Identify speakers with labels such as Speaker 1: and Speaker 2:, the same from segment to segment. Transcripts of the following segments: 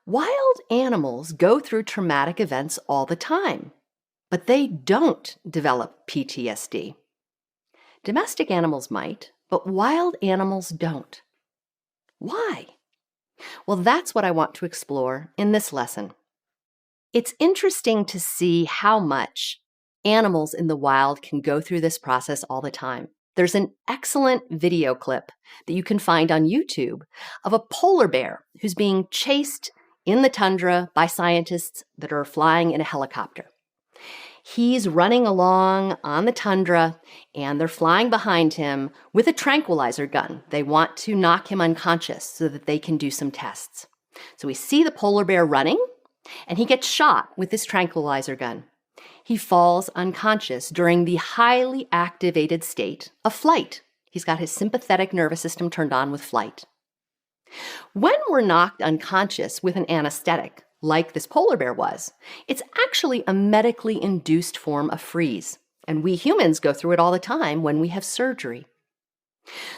Speaker 1: Wild animals go through traumatic events all the time, but they don't develop PTSD. Domestic animals might, but wild animals don't. Why? Well, that's what I want to explore in this lesson. It's interesting to see how much animals in the wild can go through this process all the time. There's an excellent video clip that you can find on YouTube of a polar bear who's being chased in the tundra by scientists that are flying in a helicopter. He's running along on the tundra, and they're flying behind him with a tranquilizer gun. They want to knock him unconscious so that they can do some tests. So we see the polar bear running, and he gets shot with this tranquilizer gun. He falls unconscious during the highly activated state of flight. He's got his sympathetic nervous system turned on with flight. When we're knocked unconscious with an anesthetic, like this polar bear was, it's actually a medically induced form of freeze. And we humans go through it all the time when we have surgery.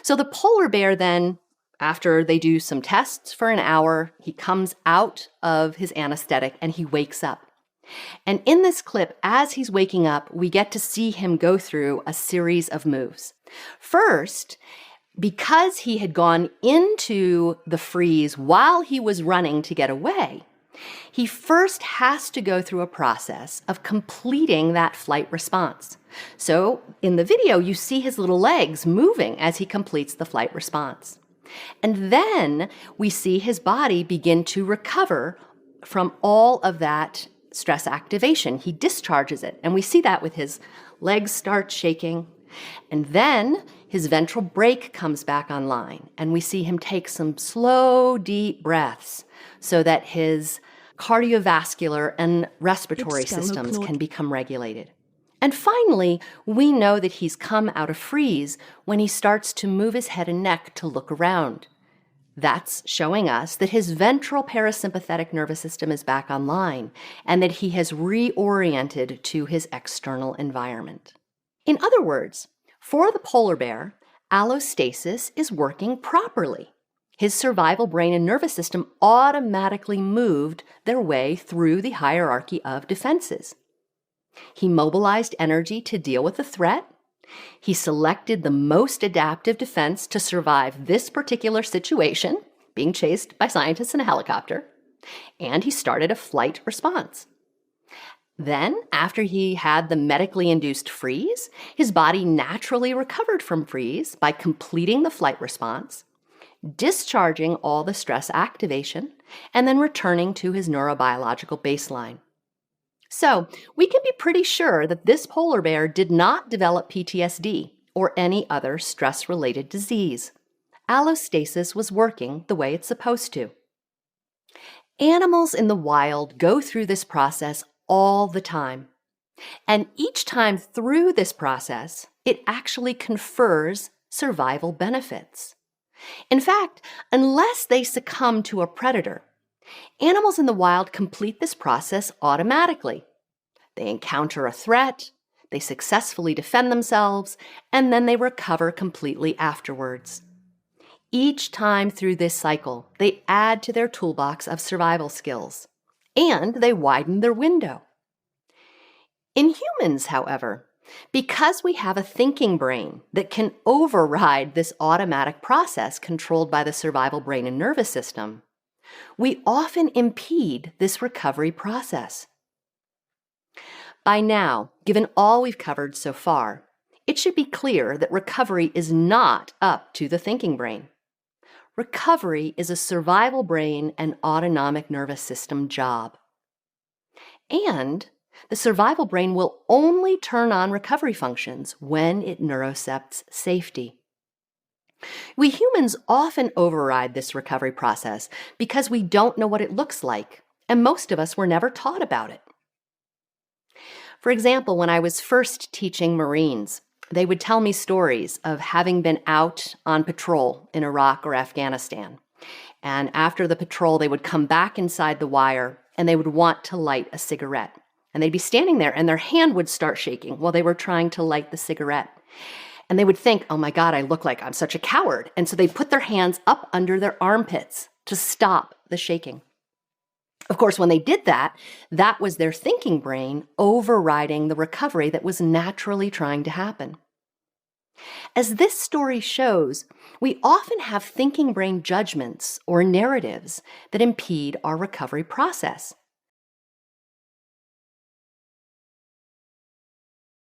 Speaker 1: So the polar bear then, after they do some tests for an hour, he comes out of his anesthetic and he wakes up. And in this clip, as he's waking up, we get to see him go through a series of moves. First, because he had gone into the freeze while he was running to get away, he first has to go through a process of completing that flight response. So in the video, you see his little legs moving as he completes the flight response. And then we see his body begin to recover from all of that stress activation. He discharges it, and we see that with his legs start shaking. And then his ventral brake comes back online, and we see him take some slow, deep breaths so that his cardiovascular and respiratory systems can become regulated. And finally, we know that he's come out of freeze when he starts to move his head and neck to look around. That's showing us that his ventral parasympathetic nervous system is back online and that he has reoriented to his external environment. In other words, for the polar bear, allostasis is working properly. His survival brain and nervous system automatically moved their way through the hierarchy of defenses. He mobilized energy to deal with the threat. He selected the most adaptive defense to survive this particular situation, being chased by scientists in a helicopter, and he started a flight response. Then, after he had the medically induced freeze, his body naturally recovered from freeze by completing the flight response, discharging all the stress activation, and then returning to his neurobiological baseline. So, we can be pretty sure that this polar bear did not develop PTSD or any other stress-related disease. Allostasis was working the way it's supposed to. Animals in the wild go through this process all the time. And each time through this process, it actually confers survival benefits. In fact, unless they succumb to a predator, animals in the wild complete this process automatically. They encounter a threat, they successfully defend themselves, and then they recover completely afterwards. Each time through this cycle, they add to their toolbox of survival skills, and they widen their window. In humans, however, because we have a thinking brain that can override this automatic process controlled by the survival brain and nervous system, we often impede this recovery process. By now, given all we've covered so far, it should be clear that recovery is not up to the thinking brain. Recovery is a survival brain and autonomic nervous system job. And the survival brain will only turn on recovery functions when it neurocepts safety. We humans often override this recovery process because we don't know what it looks like, and most of us were never taught about it. For example, when I was first teaching Marines, they would tell me stories of having been out on patrol in Iraq or Afghanistan. And after the patrol, they would come back inside the wire and they would want to light a cigarette. And they'd be standing there and their hand would start shaking while they were trying to light the cigarette. And they would think, oh my God, I look like I'm such a coward. And so they'd put their hands up under their armpits to stop the shaking. Of course, when they did that, that was their thinking brain overriding the recovery that was naturally trying to happen. As this story shows, we often have thinking brain judgments or narratives that impede our recovery process.